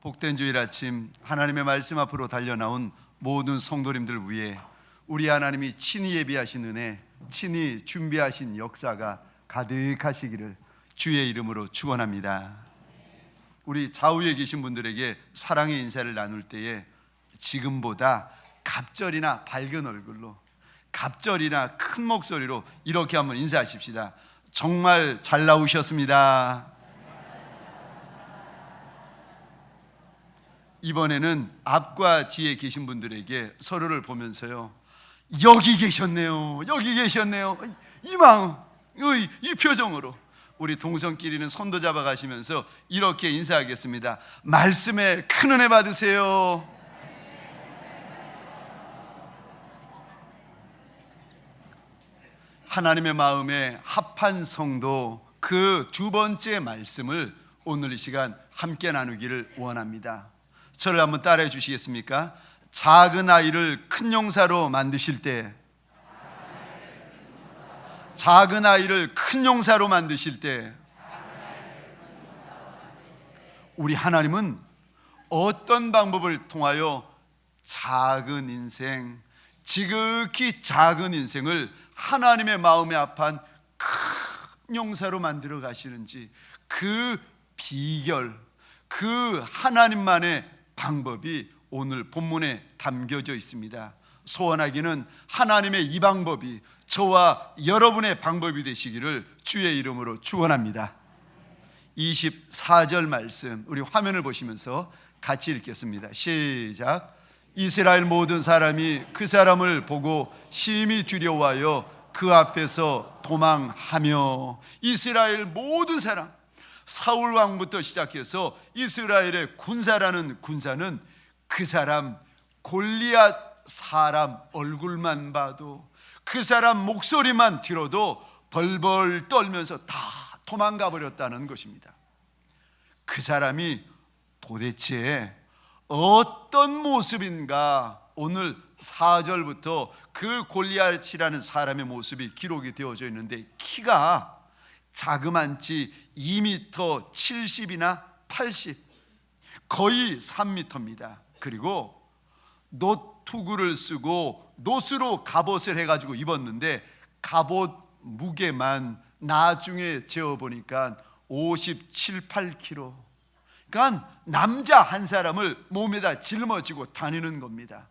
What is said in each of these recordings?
복된 주일 아침 하나님의 말씀 앞으로 달려나온 모든 성도님들 위해 우리 하나님이 친히 예비하신 은혜, 친히 준비하신 역사가 가득하시기를 주의 이름으로 축원합니다. 우리 좌우에 계신 분들에게 사랑의 인사를 나눌 때에 지금보다 갑절이나 밝은 얼굴로, 갑절이나 큰 목소리로 이렇게 한번 인사하십시다. 정말 잘 나오셨습니다. 이번에는 앞과 뒤에 계신 분들에게 서로를 보면서요, 여기 계셨네요, 여기 계셨네요, 이 마음, 이 표정으로 우리 동성끼리는 손도 잡아 가시면서 이렇게 인사하겠습니다. 말씀에 큰 은혜 받으세요. 하나님의 마음에 합한 성도, 그 두 번째 말씀을 오늘 이 시간 함께 나누기를 원합니다. 저를 한번 따라해 주시겠습니까? 작은 아이를 큰 용사로 만드실 때, 작은 아이를 큰 용사로 만드실 때 우리 하나님은 어떤 방법을 통하여 작은 인생, 지극히 작은 인생을 하나님의 마음에 합한 큰 용사로 만들어 가시는지, 그 비결, 그 하나님만의 방법이 오늘 본문에 담겨져 있습니다. 소원하기는 하나님의 이 방법이 저와 여러분의 방법이 되시기를 주의 이름으로 축원합니다. 24절 말씀 우리 화면을 보시면서 같이 읽겠습니다. 시작. 이스라엘 모든 사람이 그 사람을 보고 심히 두려워하여 그 앞에서 도망하며. 이스라엘 모든 사람, 사울 왕부터 시작해서 이스라엘의 군사라는 군사는 그 사람 골리앗 사람 얼굴만 봐도, 그 사람 목소리만 들어도 벌벌 떨면서 다 도망가 버렸다는 것입니다. 그 사람이 도대체 어떤 모습인가, 오늘 4절부터 그 골리앗이라는 사람의 모습이 기록이 되어져 있는데, 키가 자그만치 2m 70이나 80, 거의 3m입니다. 그리고 노투구를 쓰고 노스로 갑옷을 해가지고 입었는데, 갑옷 무게만 나중에 재어보니까 57, 8kg. 그러니까 남자 한 사람을 몸에다 짊어지고 다니는 겁니다.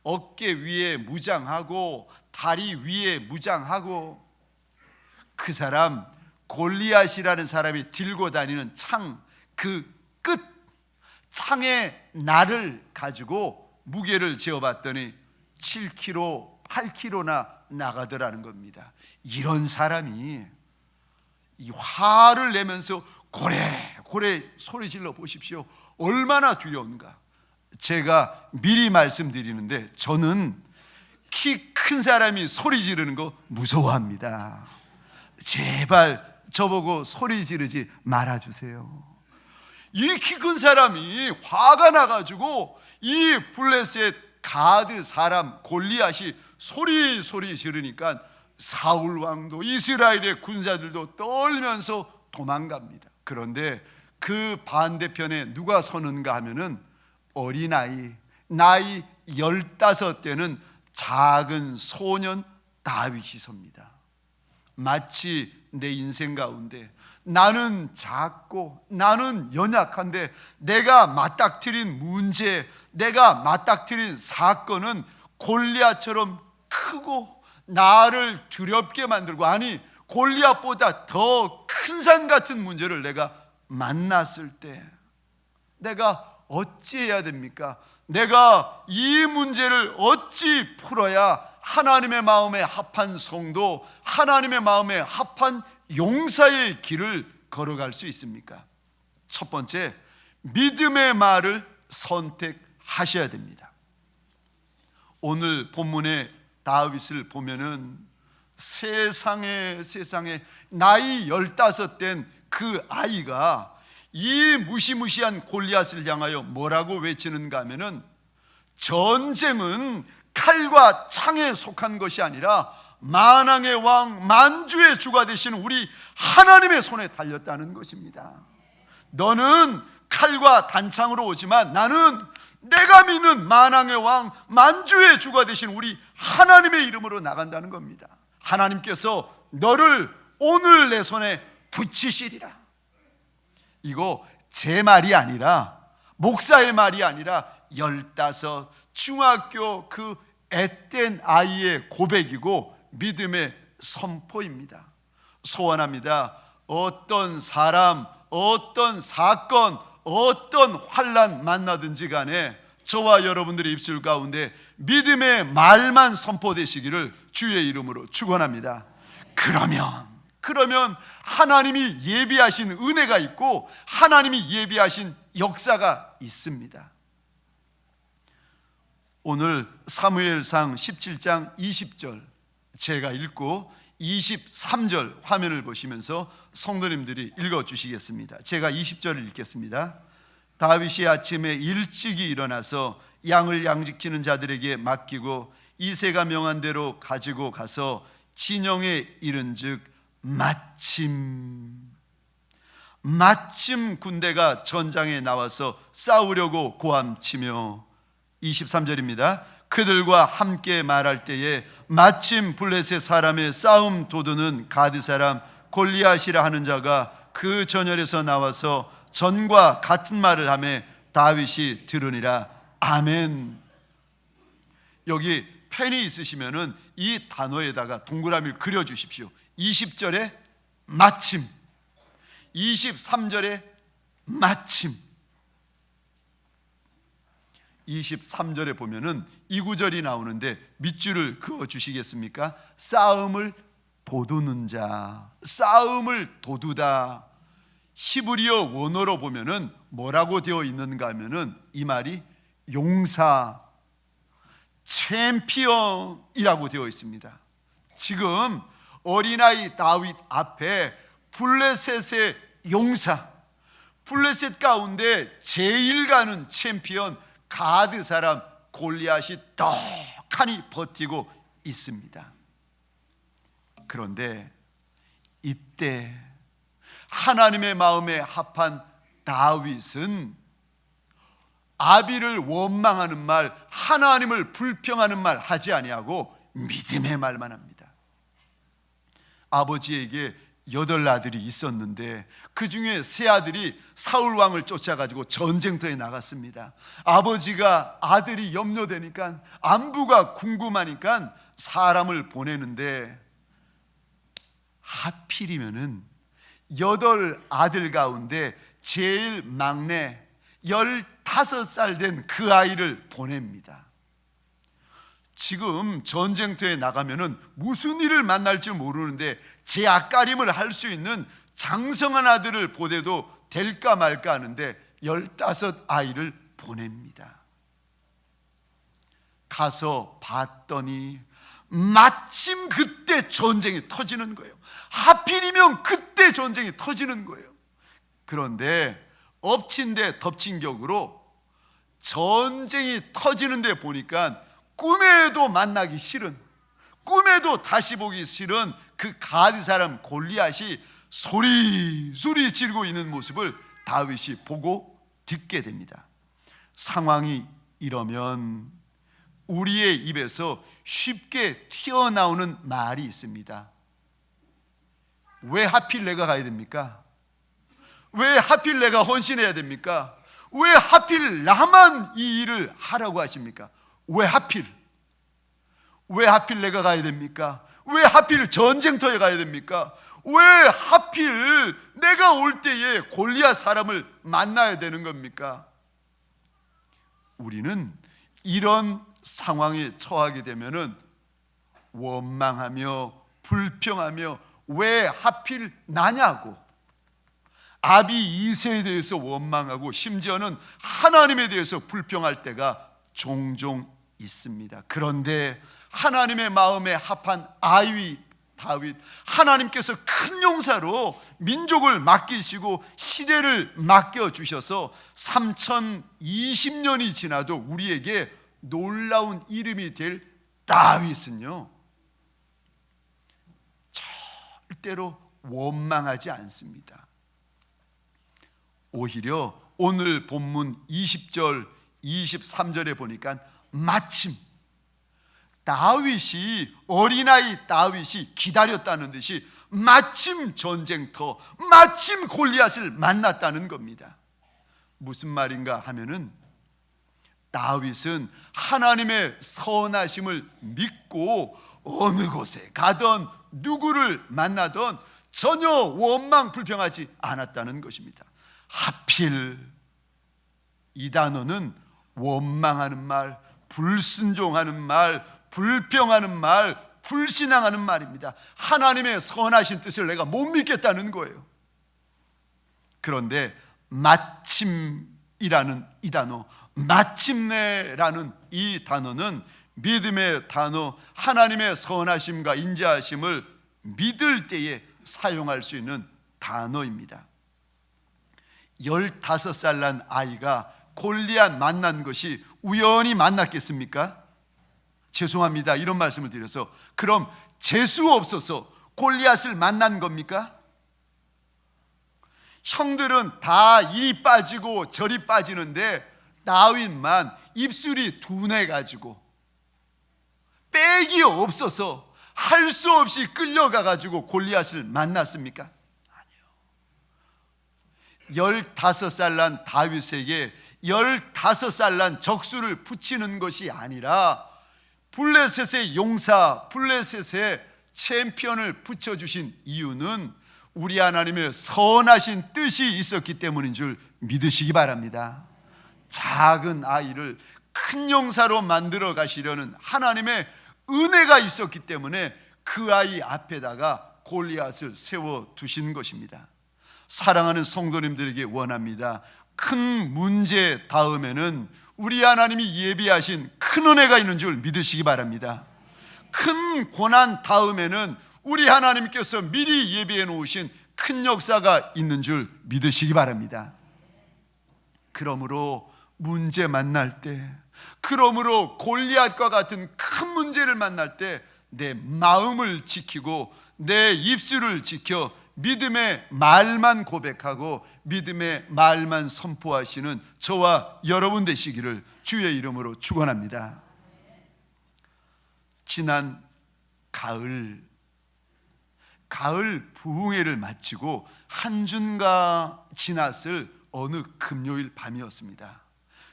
어깨 위에 무장하고 다리 위에 무장하고, 그 사람 골리앗이라는 사람이 들고 다니는 창, 그 끝, 창의 날을 가지고 무게를 재어봤더니 7kg, 8kg나 나가더라는 겁니다. 이런 사람이 이 화를 내면서 고래 소리 질러 보십시오. 얼마나 두려운가. 제가 미리 말씀드리는데, 저는 키 큰 사람이 소리 지르는 거 무서워합니다. 제발 저보고 소리 지르지 말아주세요. 이 키 큰 사람이 화가 나가지고 이 블레셋 가드 사람 골리앗이 소리 지르니까 사울 왕도 이스라엘의 군사들도 떨면서 도망갑니다. 그런데 그 반대편에 누가 서는가 하면은 어린아이, 나이 15되는 작은 소년 다윗이 섭니다. 마치 내 인생 가운데 나는 작고 나는 연약한데, 내가 맞닥뜨린 문제, 내가 맞닥뜨린 사건은 골리앗처럼 크고 나를 두렵게 만들고, 아니 골리앗보다 더 큰 산 같은 문제를 내가 만났을 때 내가 어찌해야 됩니까? 내가 이 문제를 어찌 풀어야 하나님의 마음에 합한 성도, 하나님의 마음에 합한 용사의 길을 걸어갈 수 있습니까? 첫 번째, 믿음의 말을 선택하셔야 됩니다. 오늘 본문의 다윗을 보면은 세상에 나이 15된 그 아이가 이 무시무시한 골리앗을 향하여 뭐라고 외치는가 하면은, 전쟁은 칼과 창에 속한 것이 아니라 만왕의 왕, 만주의 주가 되시는 우리 하나님의 손에 달렸다는 것입니다. 너는 칼과 단창으로 오지만 나는 내가 믿는 만왕의 왕, 만주의 주가 되신 우리 하나님의 이름으로 나간다는 겁니다. 하나님께서 너를 오늘 내 손에 붙이시리라. 이거 제 말이 아니라, 목사의 말이 아니라 15 중학교 그 앳된 아이의 고백이고 믿음의 선포입니다. 소원합니다. 어떤 사람, 어떤 사건, 어떤 환난 만나든지 간에 저와 여러분들의 입술 가운데 믿음의 말만 선포되시기를 주의 이름으로 축원합니다. 그러면 하나님이 예비하신 은혜가 있고 하나님이 예비하신 역사가 있습니다. 오늘 사무엘상 17장 20절 제가 읽고 23절 화면을 보시면서 성도님들이 읽어주시겠습니다. 제가 20절을 읽겠습니다. 다윗이 아침에 일찍이 일어나서 양을 양지키는 자들에게 맡기고 이새가 명한 대로 가지고 가서 진영에 이른즉 마침 군대가 전장에 나와서 싸우려고 고함치며 23절입니다. 그들과 함께 말할 때에 마침 블레셋 사람의 싸움 도두는 가드 사람 골리앗이라 하는 자가 그 전열에서 나와서 전과 같은 말을 하며 다윗이 들으니라. 아멘. 여기 펜이 있으시면은 이 단어에다가 동그라미를 그려 주십시오. 20절에 마침, 23절에 마침. 23절에 보면은 이 구절이 나오는데 밑줄을 그어 주시겠습니까? 싸움을 도두는 자, 싸움을 도두다. 히브리어 원어로 보면은 뭐라고 되어 있는가 하면은 이 말이 용사, 챔피언이라고 되어 있습니다. 지금 어린아이 다윗 앞에 블레셋의 용사, 블레셋 가운데 제일 가는 챔피언 가드 사람 골리앗이 떡하니 버티고 있습니다. 그런데 이때 하나님의 마음에 합한 다윗은 아비를 원망하는 말, 하나님을 불평하는 말 하지 아니하고 믿음의 말만 합니다. 아버지에게 8 아들이 있었는데 그 중에 3 아들이 사울 왕을 쫓아가지고 전쟁터에 나갔습니다. 아버지가 아들이 염려되니까, 안부가 궁금하니까 사람을 보내는데 하필이면은 8 아들 가운데 제일 막내 15살 된 그 아이를 보냅니다. 지금 전쟁터에 나가면은 무슨 일을 만날지 모르는데 제 앞가림을 할 수 있는 장성한 아들을 보내도 될까 말까 하는데 15 아이를 보냅니다. 가서 봤더니 마침 그때 전쟁이 터지는 거예요. 하필이면 그때 전쟁이 터지는 거예요. 그런데 엎친 데 덮친 격으로 전쟁이 터지는데 보니까 꿈에도 만나기 싫은, 꿈에도 다시 보기 싫은 그 가드 사람 골리앗이 소리 지르고 있는 모습을 다윗이 보고 듣게 됩니다. 상황이 이러면 우리의 입에서 쉽게 튀어나오는 말이 있습니다. 왜 하필 내가 가야 됩니까? 왜 하필 내가 헌신해야 됩니까? 왜 하필 나만 이 일을 하라고 하십니까? 왜 하필 내가 가야 됩니까? 왜 하필 전쟁터에 가야 됩니까? 왜 하필 내가 올 때에 골리앗 사람을 만나야 되는 겁니까? 우리는 이런 상황에 처하게 되면은 원망하며 불평하며 왜 하필 나냐고, 아비 이새에 대해서 원망하고 심지어는 하나님에 대해서 불평할 때가 종종 있습니다. 그런데 하나님의 마음에 합한 아이 다윗, 하나님께서 큰 용사로 민족을 맡기시고 시대를 맡겨주셔서 3020년이 지나도 우리에게 놀라운 이름이 될 다윗은요, 절대로 원망하지 않습니다. 오히려 오늘 본문 20절 23절에 보니까 마침 다윗이, 어린아이 다윗이 기다렸다는 듯이 마침 전쟁터, 마침 골리앗을 만났다는 겁니다. 무슨 말인가 하면은 다윗은 하나님의 선하심을 믿고 어느 곳에 가던 누구를 만나던 전혀 원망 불평하지 않았다는 것입니다. 하필 이 단어는 원망하는 말, 불순종하는 말, 불평하는 말, 불신앙하는 말입니다. 하나님의 선하신 뜻을 내가 못 믿겠다는 거예요. 그런데 마침이라는 이 단어, 마침내라는 이 단어는 믿음의 단어, 하나님의 선하심과 인자하심을 믿을 때에 사용할 수 있는 단어입니다. 15살 난 아이가 골리앗 만난 것이 우연히 만났겠습니까? 죄송합니다, 이런 말씀을 드려서. 그럼 재수 없어서 골리앗을 만난 겁니까? 형들은 다 이리 빠지고 저리 빠지는데 다윗만 입술이 둔해가지고 빽이 없어서 할 수 없이 끌려가가지고 골리앗을 만났습니까? 아니요. 15살 난 다윗에게 15살 난 적수를 붙이는 것이 아니라 블레셋의 용사, 블레셋의 챔피언을 붙여주신 이유는 우리 하나님의 선하신 뜻이 있었기 때문인 줄 믿으시기 바랍니다. 작은 아이를 큰 용사로 만들어 가시려는 하나님의 은혜가 있었기 때문에 그 아이 앞에다가 골리앗을 세워두신 것입니다. 사랑하는 성도님들에게 원합니다. 큰 문제 다음에는 우리 하나님이 예비하신 큰 은혜가 있는 줄 믿으시기 바랍니다. 큰 고난 다음에는 우리 하나님께서 미리 예비해 놓으신 큰 역사가 있는 줄 믿으시기 바랍니다. 그러므로 문제 만날 때, 그러므로 골리앗과 같은 큰 문제를 만날 때 내 마음을 지키고 내 입술을 지켜 믿음의 말만 고백하고 믿음의 말만 선포하시는 저와 여러분 되시기를 주의 이름으로 축원합니다. 지난 가을 부흥회를 마치고 한 주가 지났을 어느 금요일 밤이었습니다.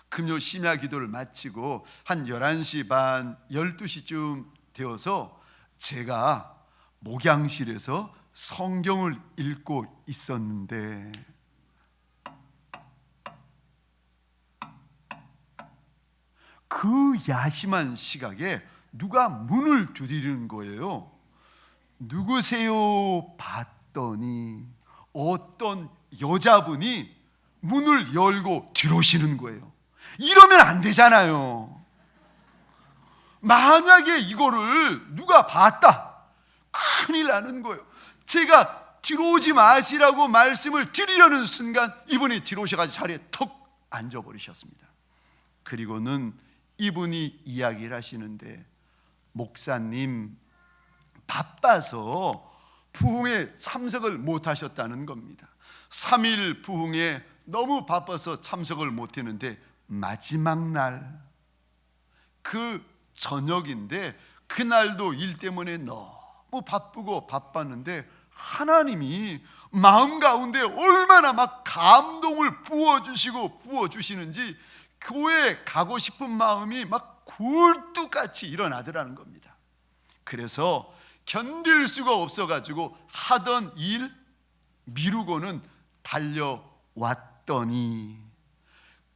금요 심야 기도를 마치고 한 11시 반, 12시쯤 되어서 제가 목양실에서 성경을 읽고 있었는데 그 야심한 시각에 누가 문을 두드리는 거예요. 누구세요? 봤더니 어떤 여자분이 문을 열고 들어오시는 거예요. 이러면 안 되잖아요. 만약에 이거를 누가 봤다, 큰일 나는 거예요. 제가 들어오지 마시라고 말씀을 드리려는 순간 이분이 들어오셔가지고 자리에 턱 앉아버리셨습니다. 그리고는 이분이 이야기를 하시는데, 목사님 바빠서 부흥에 참석을 못하셨다는 겁니다. 3일 부흥에 너무 바빠서 참석을 못했는데 마지막 날 그 저녁인데 그날도 일 때문에 너무 바쁘고 바빴는데 하나님이 마음 가운데 얼마나 막 감동을 부어주시는지 교회에 가고 싶은 마음이 막 굴뚝같이 일어나더라는 겁니다. 그래서 견딜 수가 없어가지고 하던 일 미루고는 달려왔더니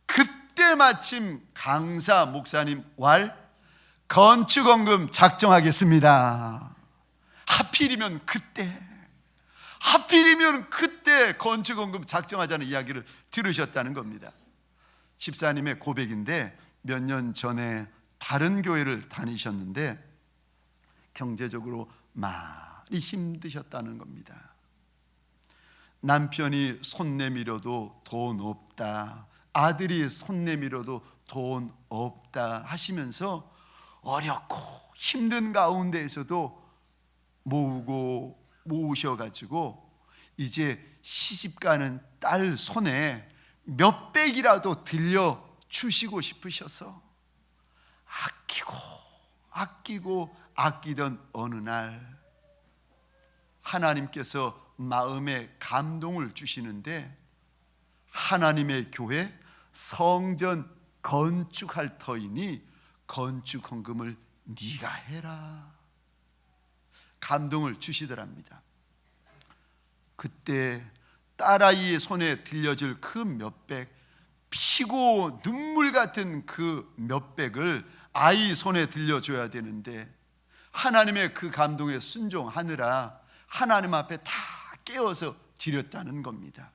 그때 마침 강사 목사님 건축원금 작정하겠습니다. 하필이면 그때 건축원금 작정하자는 이야기를 들으셨다는 겁니다. 집사님의 고백인데 몇 년 전에 다른 교회를 다니셨는데 경제적으로 많이 힘드셨다는 겁니다. 남편이 손 내밀어도 돈 없다, 아들이 손 내밀어도 돈 없다 하시면서 어렵고 힘든 가운데에서도 모으셔가지고 이제 시집가는 딸 손에 몇백이라도 들려주시고 싶으셔서 아끼던 어느 날 하나님께서 마음에 감동을 주시는데, 하나님의 교회 성전 건축할 터이니 건축 헌금을 네가 해라. 감동을 주시더랍니다. 그때 딸아이의 손에 들려줄 그 몇백, 피고 눈물 같은 그 몇백을 아이 손에 들려줘야 되는데, 하나님의 그 감동에 순종하느라 하나님 앞에 다 깨어서 지렸다는 겁니다.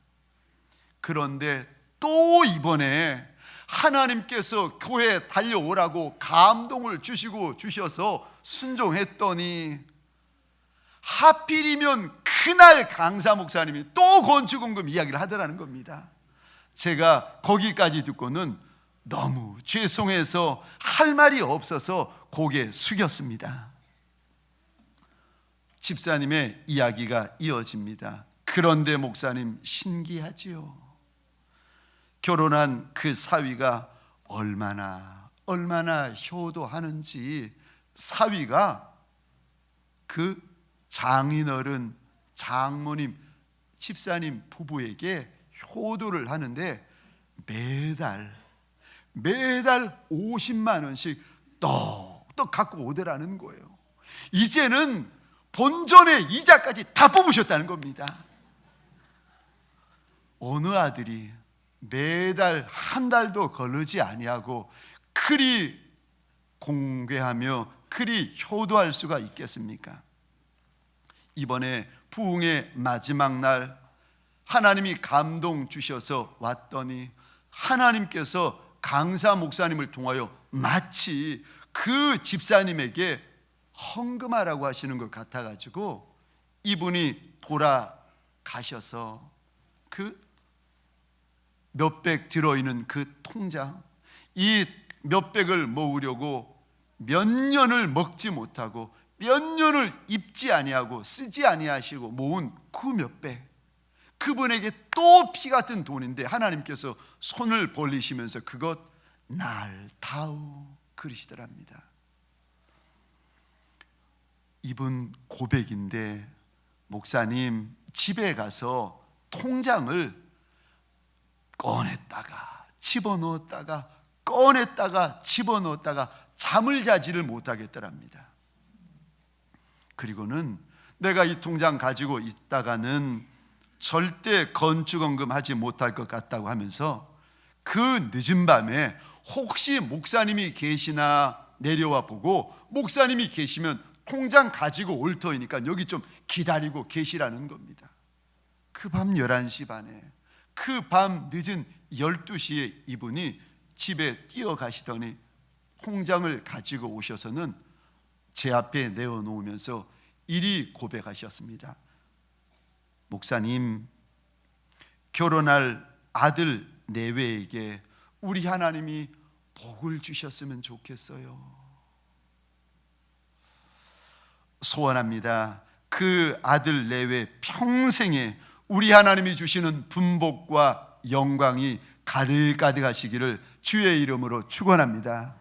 그런데 또 이번에 하나님께서 교회에 달려오라고 감동을 주셔서 순종했더니, 하필이면 그날 강사 목사님이 또 건축헌금 이야기를 하더라는 겁니다. 제가 거기까지 듣고는 너무 죄송해서 할 말이 없어서 고개 숙였습니다. 집사님의 이야기가 이어집니다. 그런데 목사님, 신기하지요. 결혼한 그 사위가 얼마나 효도하는지, 사위가 그 장인어른, 장모님, 집사님 부부에게 효도를 하는데 매달 50만 원씩 떡떡 갖고 오더라는 거예요. 이제는 본전의 이자까지 다 뽑으셨다는 겁니다. 어느 아들이 매달 한 달도 거르지 아니하고 그리 공개하며 그리 효도할 수가 있겠습니까? 이번에 부흥의 마지막 날 하나님이 감동 주셔서 왔더니, 하나님께서 강사 목사님을 통하여 마치 그 집사님에게 헌금하라고 하시는 것 같아가지고 이분이 돌아가셔서 그 몇백 들어있는 그 통장, 이 몇백을 모으려고 몇 년을 먹지 못하고 몇 년을 입지 아니하고 쓰지 아니하시고 모은 그 몇백, 그분에게 또 피 같은 돈인데 하나님께서 손을 벌리시면서 그것 날 다오 그러시더랍니다. 이분 고백인데, 목사님 집에 가서 통장을 꺼냈다가 집어넣었다가 꺼냈다가 집어넣었다가 잠을 자지를 못하겠더랍니다. 그리고는 내가 이 통장 가지고 있다가는 절대 건축헌금 하지 못할 것 같다고 하면서 그 늦은 밤에 혹시 목사님이 계시나 내려와 보고, 목사님이 계시면 통장 가지고 올 터이니까 여기 좀 기다리고 계시라는 겁니다. 그 밤 11시 반에, 그 밤 늦은 12시에 이분이 집에 뛰어가시더니 통장을 가지고 오셔서는 제 앞에 내어놓으면서 이리 고백하셨습니다. 목사님, 결혼할 아들 내외에게 우리 하나님이 복을 주셨으면 좋겠어요. 소원합니다. 그 아들 내외 평생에 우리 하나님이 주시는 분복과 영광이 가득가득 하시기를 주의 이름으로 축원합니다.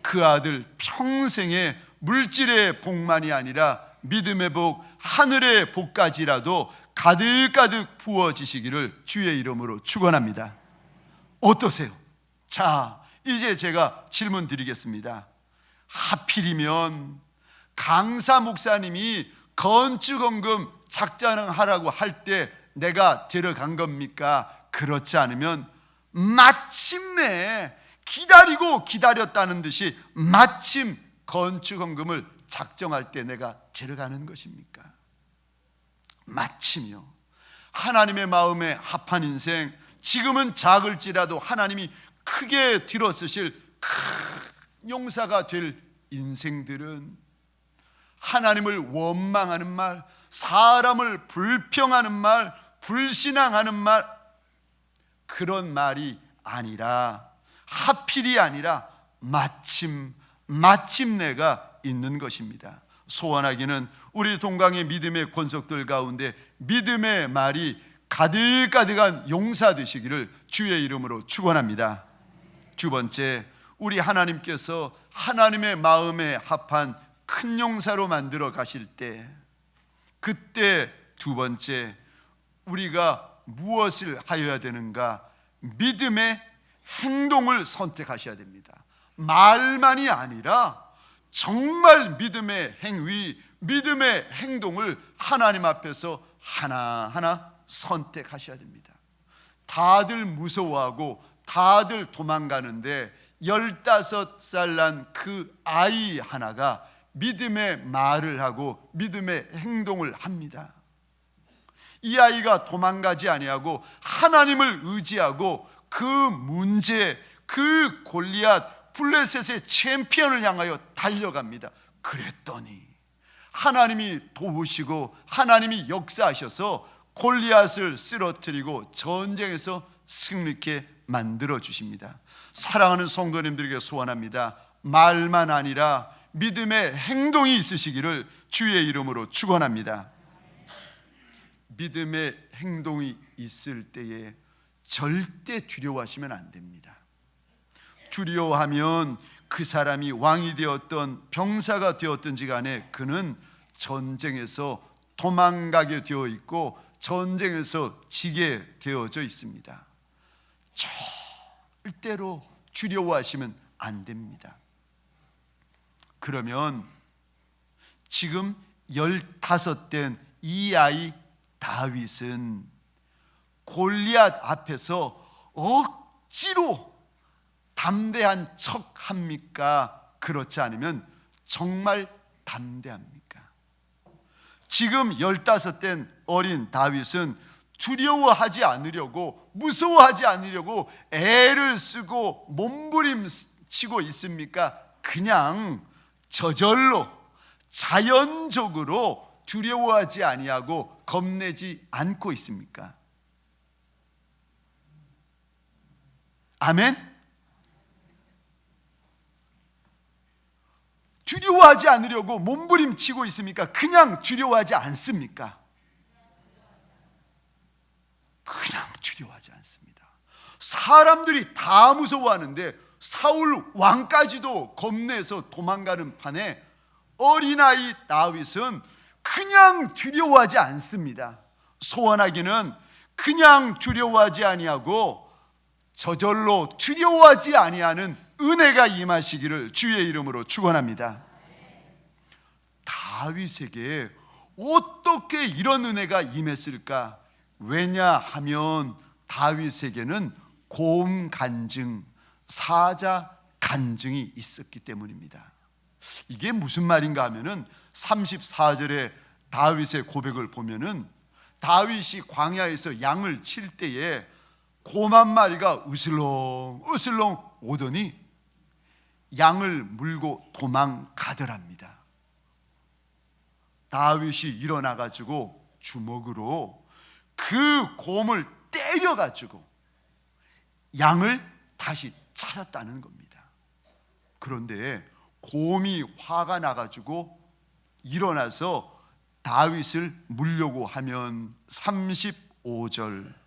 그 아들 평생에 물질의 복만이 아니라 믿음의 복, 하늘의 복까지라도 가득가득 부어지시기를 주의 이름으로 축원합니다. 어떠세요? 자, 이제 제가 질문 드리겠습니다. 하필이면 강사 목사님이 건축헌금 작정하라고 할 때 내가 데려간 겁니까? 그렇지 않으면 마침내 기다리고 기다렸다는 듯이 마침 건축헌금을 작정할 때 내가 데려가는 것입니까? 마침이요. 하나님의 마음에 합한 인생, 지금은 작을지라도 하나님이 크게 들어쓰실 큰 용사가 될 인생들은 하나님을 원망하는 말, 사람을 불평하는 말, 불신앙하는 말, 그런 말이 아니라, 하필이 아니라 마침내가 있는 것입니다. 소원하기는 우리 동강의 믿음의 권속들 가운데 믿음의 말이 가득가득한 용사 되시기를 주의 이름으로 축원합니다. 두 번째, 우리 하나님께서 하나님의 마음에 합한 큰 용사로 만들어 가실 때, 그때 두 번째, 우리가 무엇을 하여야 되는가? 믿음의 행동을 선택하셔야 됩니다. 말만이 아니라 정말 믿음의 행위, 믿음의 행동을 하나님 앞에서 하나하나 선택하셔야 됩니다. 다들 무서워하고 다들 도망가는데 15살 난 그 아이 하나가 믿음의 말을 하고 믿음의 행동을 합니다. 이 아이가 도망가지 아니하고 하나님을 의지하고 그 문제, 그 골리앗 블레셋의 챔피언을 향하여 달려갑니다. 그랬더니 하나님이 도우시고 하나님이 역사하셔서 골리앗을 쓰러뜨리고 전쟁에서 승리케 만들어 주십니다. 사랑하는 성도님들에게 소원합니다. 말만 아니라 믿음의 행동이 있으시기를 주의 이름으로 축원합니다. 믿음의 행동이 있을 때에 절대 두려워하시면 안 됩니다. 두려워하면 그 사람이 왕이 되었던 병사가 되었든지 간에 그는 전쟁에서 도망가게 되어 있고 전쟁에서 지게 되어져 있습니다. 절대로 두려워하시면 안 됩니다. 그러면 지금 15된 이 아이 다윗은 골리앗 앞에서 억지로 담대한 척 합니까? 그렇지 않으면 정말 담대합니까? 지금 15된 어린 다윗은 두려워하지 않으려고, 무서워하지 않으려고 애를 쓰고 몸부림치고 있습니까? 그냥 저절로 자연적으로 두려워하지 아니하고 겁내지 않고 있습니까? 아멘? 두려워하지 않으려고 몸부림치고 있습니까? 그냥 두려워하지 않습니까? 그냥 두려워하지 않습니다. 사람들이 다 무서워하는데 사울 왕까지도 겁내서 도망가는 판에 어린아이 다윗은 그냥 두려워하지 않습니다. 소원하기는 그냥 두려워하지 아니하고 저절로 두려워하지 아니하는 은혜가 임하시기를 주의 이름으로 축원합니다. 다윗에게 어떻게 이런 은혜가 임했을까? 왜냐하면 다윗에게는 고음 간증, 사자 간증이 있었기 때문입니다. 이게 무슨 말인가 하면은 34절에 다윗의 고백을 보면은 다윗이 광야에서 양을 칠 때에 곰 한 마리가 으슬렁 오더니 양을 물고 도망가더랍니다. 다윗이 일어나 가지고 주먹으로 그 곰을 때려 가지고 양을 다시 찾았다는 겁니다. 그런데 곰이 화가 나 가지고 일어나서 다윗을 물려고 하면 35절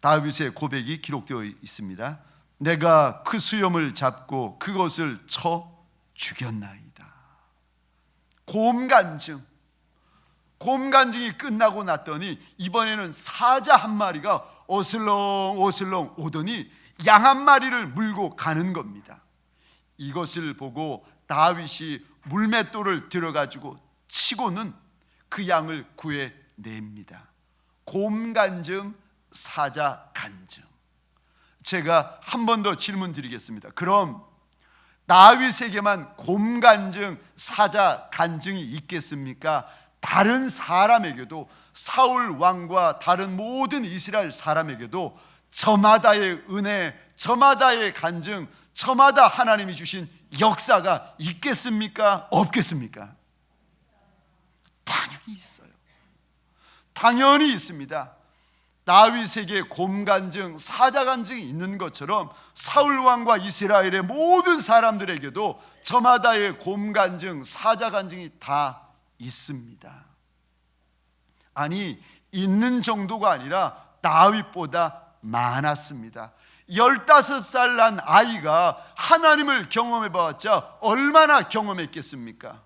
다윗의 고백이 기록되어 있습니다. 내가 그 수염을 잡고 그것을 쳐 죽였나이다. 곰간증이 끝나고 났더니 이번에는 사자 한 마리가 어슬렁 오더니 양 한 마리를 물고 가는 겁니다. 이것을 보고 다윗이 물맷돌을 들어가지고 치고는 그 양을 구해냅니다. 곰간증, 사자 간증. 제가 한 번 더 질문 드리겠습니다. 그럼 다윗에게만 곰간증, 사자 간증이 있겠습니까? 다른 사람에게도, 사울 왕과 다른 모든 이스라엘 사람에게도 저마다의 은혜, 저마다의 간증, 저마다 하나님이 주신 역사가 있겠습니까? 없겠습니까? 당연히 있어요. 당연히 있습니다. 다윗에게 곰간증, 사자간증이 있는 것처럼 사울왕과 이스라엘의 모든 사람들에게도 저마다의 곰간증, 사자간증이 다 있습니다. 아니, 있는 정도가 아니라 다윗보다 많았습니다. 15살 난 아이가 하나님을 경험해 봤자 얼마나 경험했겠습니까?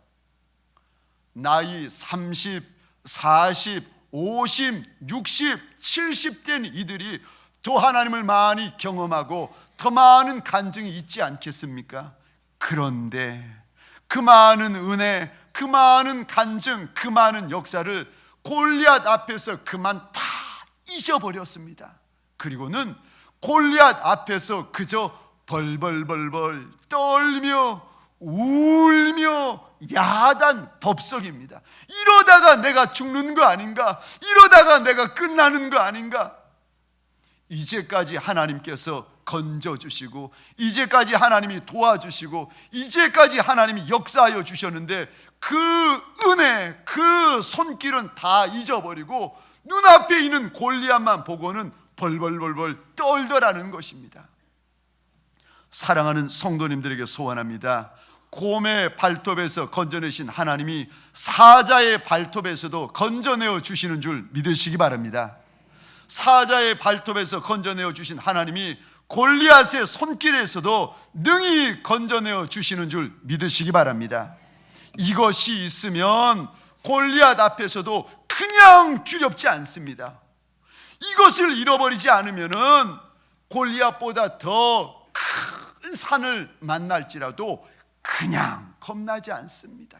나이 30, 40, 50, 60, 70된 이들이 더 하나님을 많이 경험하고 더 많은 간증이 있지 않겠습니까? 그런데 그 많은 은혜, 그 많은 간증, 그 많은 역사를 골리앗 앞에서 그만 다 잊어버렸습니다. 그리고는 골리앗 앞에서 그저 벌벌벌벌 떨며 울며 야단 법석입니다. 이러다가 내가 죽는 거 아닌가? 이러다가 내가 끝나는 거 아닌가? 이제까지 하나님께서 건져주시고, 이제까지 하나님이 도와주시고, 이제까지 하나님이 역사하여 주셨는데 그 은혜, 그 손길은 다 잊어버리고 눈앞에 있는 골리앗만 보고는 벌벌벌벌 떨더라는 것입니다. 사랑하는 성도님들에게 소원합니다. 곰의 발톱에서 건져내신 하나님이 사자의 발톱에서도 건져내어 주시는 줄 믿으시기 바랍니다. 사자의 발톱에서 건져내어 주신 하나님이 골리앗의 손길에서도 능히 건져내어 주시는 줄 믿으시기 바랍니다. 이것이 있으면 골리앗 앞에서도 그냥 두렵지 않습니다. 이것을 잃어버리지 않으면은 골리앗보다 더 큰 산을 만날지라도 그냥 겁나지 않습니다.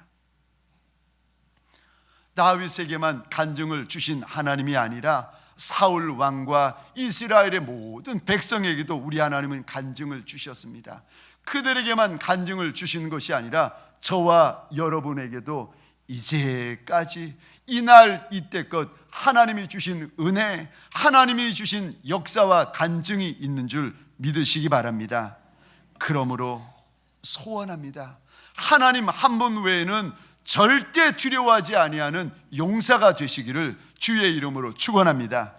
다윗에게만 간증을 주신 하나님이 아니라 사울 왕과 이스라엘의 모든 백성에게도 우리 하나님은 간증을 주셨습니다. 그들에게만 간증을 주신 것이 아니라 저와 여러분에게도 이제까지 이날 이때껏 하나님이 주신 은혜, 하나님이 주신 역사와 간증이 있는 줄 믿으시기 바랍니다. 그러므로 소원합니다. 하나님 한 분 외에는 절대 두려워하지 아니하는 용사가 되시기를 주의 이름으로 축원합니다.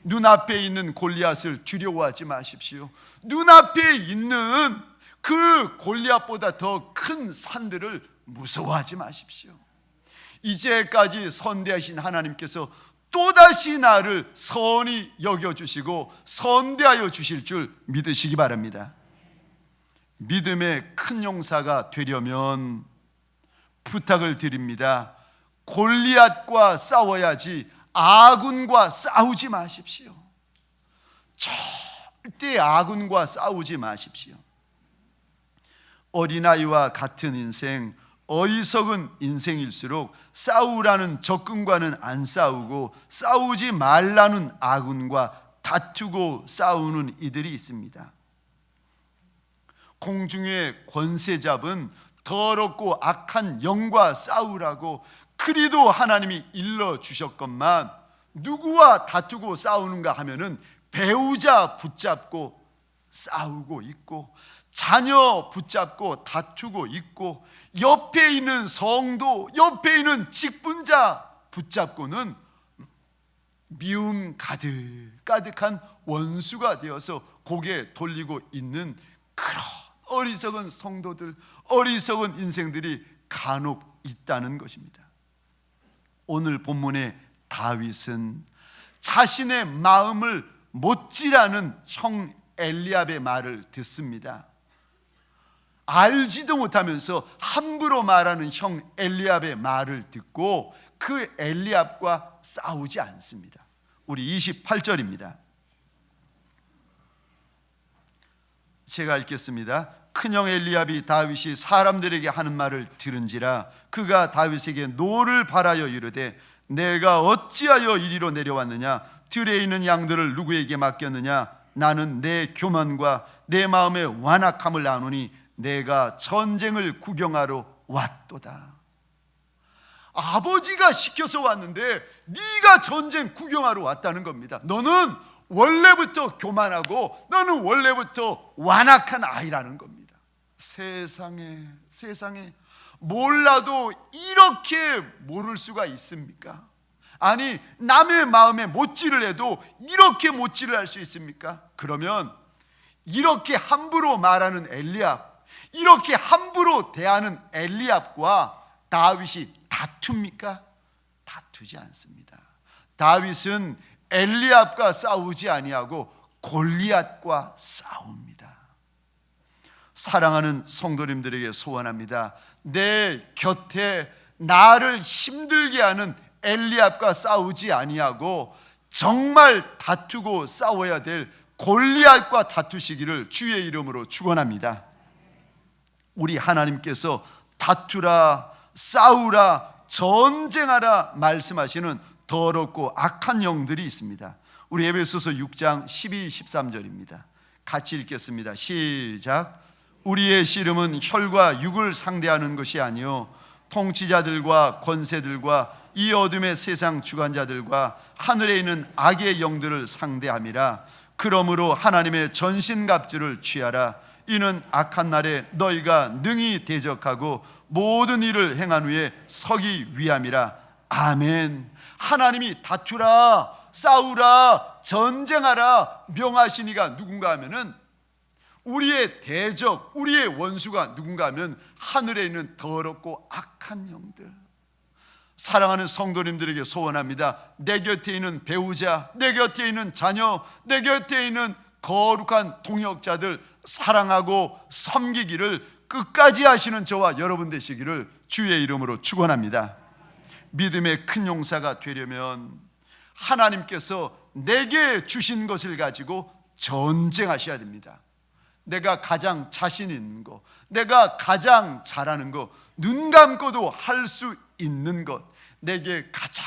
눈앞에 있는 골리앗을 두려워하지 마십시오. 눈앞에 있는 그 골리앗보다 더 큰 산들을 무서워하지 마십시오. 이제까지 선대하신 하나님께서 또다시 나를 선히 여겨주시고 선대하여 주실 줄 믿으시기 바랍니다. 믿음의 큰 용사가 되려면 부탁을 드립니다. 골리앗과 싸워야지 아군과 싸우지 마십시오. 절대 아군과 싸우지 마십시오. 어린아이와 같은 인생, 어리석은 인생일수록 싸우라는 적군과는 안 싸우고 싸우지 말라는 아군과 다투고 싸우는 이들이 있습니다. 공중의 권세 잡은 더럽고 악한 영과 싸우라고 그리도 하나님이 일러주셨건만 누구와 다투고 싸우는가 하면은 배우자 붙잡고 싸우고 있고 자녀 붙잡고 다투고 있고 옆에 있는 성도, 옆에 있는 직분자 붙잡고는 미움 가득한 원수가 되어서 고개 돌리고 있는 그런 어리석은 성도들, 어리석은 인생들이 간혹 있다는 것입니다. 오늘 본문의 다윗은 자신의 마음을 못지라는 형 엘리압의 말을 듣습니다. 알지도 못하면서 함부로 말하는 형 엘리압의 말을 듣고 그 엘리압과 싸우지 않습니다. 우리 28절입니다. 제가 읽겠습니다. 큰형 엘리압이 다윗이 사람들에게 하는 말을 들은지라 그가 다윗에게 노를 바라여 이르되 내가 어찌하여 이리로 내려왔느냐 들에 있는 양들을 누구에게 맡겼느냐 나는 내 교만과 내 마음의 완악함을 아노니 내가 전쟁을 구경하러 왔도다. 아버지가 시켜서 왔는데 네가 전쟁 구경하러 왔다는 겁니다. 너는 원래부터 교만하고 너는 원래부터 완악한 아이라는 겁니다. 세상에 몰라도 이렇게 모를 수가 있습니까? 아니 남의 마음에 못질을 해도 이렇게 못질을 할 수 있습니까? 그러면 이렇게 함부로 말하는 엘리압, 이렇게 함부로 대하는 엘리압과 다윗이 다툽니까? 다투지 않습니다. 다윗은 엘리압과 싸우지 아니하고 골리앗과 싸웁니다. 사랑하는 성도님들에게 소원합니다. 내 곁에 나를 힘들게 하는 엘리압과 싸우지 아니하고 정말 다투고 싸워야 될 골리앗과 다투시기를 주의 이름으로 축원합니다. 우리 하나님께서 다투라, 싸우라, 전쟁하라 말씀하시는 더럽고 악한 영들이 있습니다. 우리 에베소서 6장 12, 13절입니다. 같이 읽겠습니다. 시작. 우리의 씨름은 혈과 육을 상대하는 것이 아니요 통치자들과 권세들과 이 어둠의 세상 주관자들과 하늘에 있는 악의 영들을 상대함이라. 그러므로 하나님의 전신갑주를 취하라. 이는 악한 날에 너희가 능히 대적하고 모든 일을 행한 후에 서기 위함이라. 아멘. 하나님이 다투라, 싸우라, 전쟁하라 명하시니가 누군가 하면은 우리의 대적, 우리의 원수가 누군가 하면 하늘에 있는 더럽고 악한 영들. 사랑하는 성도님들에게 소원합니다. 내 곁에 있는 배우자, 내 곁에 있는 자녀, 내 곁에 있는 거룩한 동역자들 사랑하고 섬기기를 끝까지 하시는 저와 여러분 되시기를 주의 이름으로 축원합니다. 믿음의 큰 용사가 되려면 하나님께서 내게 주신 것을 가지고 전쟁하셔야 됩니다. 내가 가장 자신 있는 거, 내가 가장 잘하는 거, 눈 감고도 할 수 있는 것, 내게 가장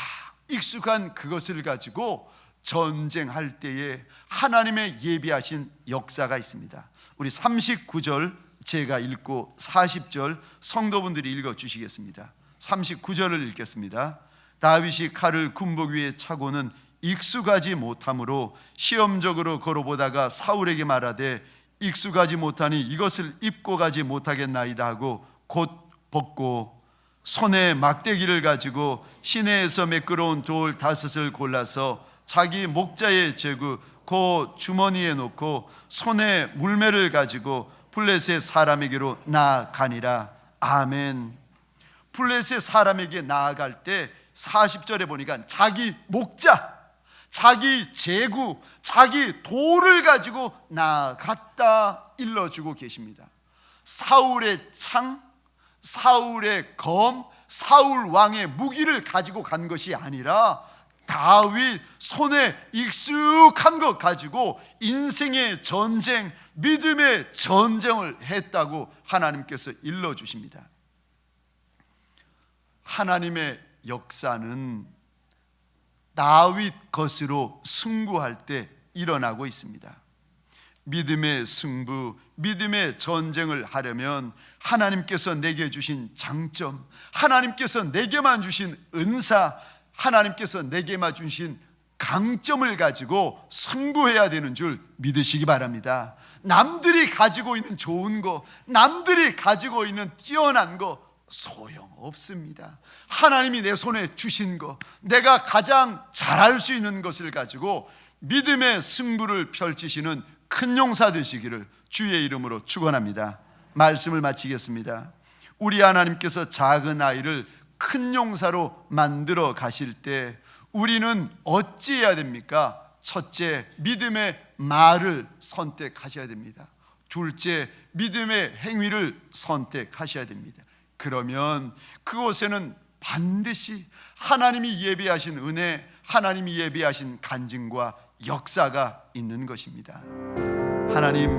익숙한 그것을 가지고 전쟁할 때에 하나님의 예비하신 역사가 있습니다. 우리 39절 제가 읽고 40절 성도분들이 읽어주시겠습니다. 39절을 읽겠습니다. 다윗이 칼을 군복 위에 차고는 익숙하지 못하므로 시험적으로 걸어보다가 사울에게 말하되 익숙하지 못하니 이것을 입고 가지 못하겠나이다 하고 곧 벗고 손에 막대기를 가지고 시내에서 매끄러운 돌 5을 골라서 자기 목자에 재고 그 주머니에 놓고 손에 물매를 가지고 블레셋 사람에게로 나아가니라. 아멘. 블레셋 사람에게 나아갈 때 40절에 보니까 자기 목자, 자기 제구, 자기 돌을 가지고 나아갔다 일러주고 계십니다. 사울의 창, 사울의 검, 사울 왕의 무기를 가지고 간 것이 아니라 다윗 손에 익숙한 것 가지고 인생의 전쟁, 믿음의 전쟁을 했다고 하나님께서 일러주십니다. 하나님의 역사는 다윗 것으로 승부할 때 일어나고 있습니다. 믿음의 승부, 믿음의 전쟁을 하려면 하나님께서 내게 주신 장점, 하나님께서 내게만 주신 은사, 하나님께서 내게만 주신 강점을 가지고 승부해야 되는 줄 믿으시기 바랍니다. 남들이 가지고 있는 좋은 거, 남들이 가지고 있는 뛰어난 거 소용없습니다. 하나님이 내 손에 주신 거, 내가 가장 잘할 수 있는 것을 가지고 믿음의 승부를 펼치시는 큰 용사 되시기를 주의 이름으로 축원합니다. 말씀을 마치겠습니다. 우리 하나님께서 작은 아이를 큰 용사로 만들어 가실 때 우리는 어찌해야 됩니까? 첫째, 믿음의 말을 선택하셔야 됩니다. 둘째, 믿음의 행위를 선택하셔야 됩니다. 그러면 그곳에는 반드시 하나님이 예비하신 은혜, 하나님이 예비하신 간증과 역사가 있는 것입니다. 하나님,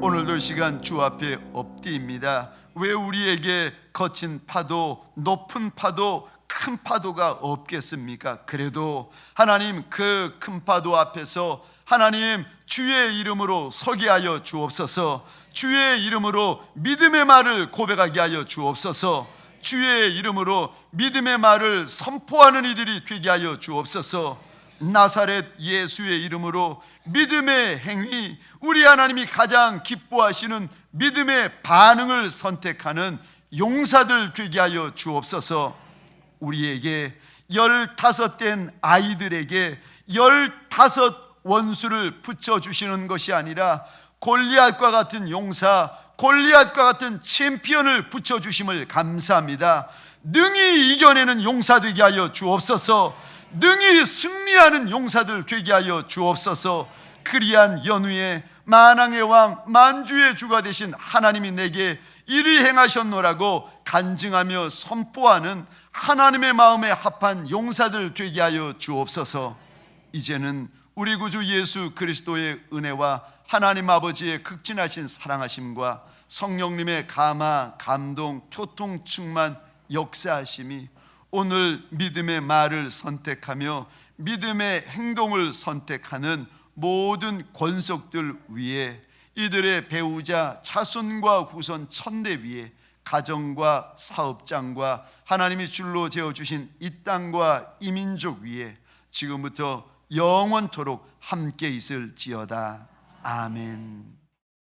오늘도 이 시간 주 앞에 엎드립니다. 왜 우리에게 거친 파도, 높은 파도, 큰 파도가 없겠습니까? 그래도 하나님, 그 큰 파도 앞에서 하나님 주의 이름으로 서게 하여 주옵소서. 주의 이름으로 믿음의 말을 고백하게 하여 주옵소서. 주의 이름으로 믿음의 말을 선포하는 이들이 되게 하여 주옵소서. 나사렛 예수의 이름으로 믿음의 행위, 우리 하나님이 가장 기뻐하시는 믿음의 반응을 선택하는 용사들 되게 하여 주옵소서. 우리에게 15된 아이들에게 15 원수를 붙여주시는 것이 아니라 골리앗과 같은 용사, 골리앗과 같은 챔피언을 붙여주심을 감사합니다. 능히 이겨내는 용사 되게 하여 주옵소서. 능히 승리하는 용사들 되게 하여 주옵소서. 그리한 연후에 만왕의 왕 만주의 주가 되신 하나님이 내게 이리 행하셨노라고 간증하며 선포하는 하나님의 마음에 합한 용사들 되게 하여 주옵소서. 이제는 우리 구주 예수 그리스도의 은혜와 하나님 아버지의 극진하신 사랑하심과 성령님의 감화, 감동, 교통, 충만, 역사하심이 오늘 믿음의 말을 선택하며 믿음의 행동을 선택하는 모든 권속들 위에, 이들의 배우자 자손과 후손 천대 위에, 가정과 사업장과 하나님이 줄로 재어주신 이 땅과 이 민족 위에 지금부터 영원토록 함께 있을지어다. 아멘.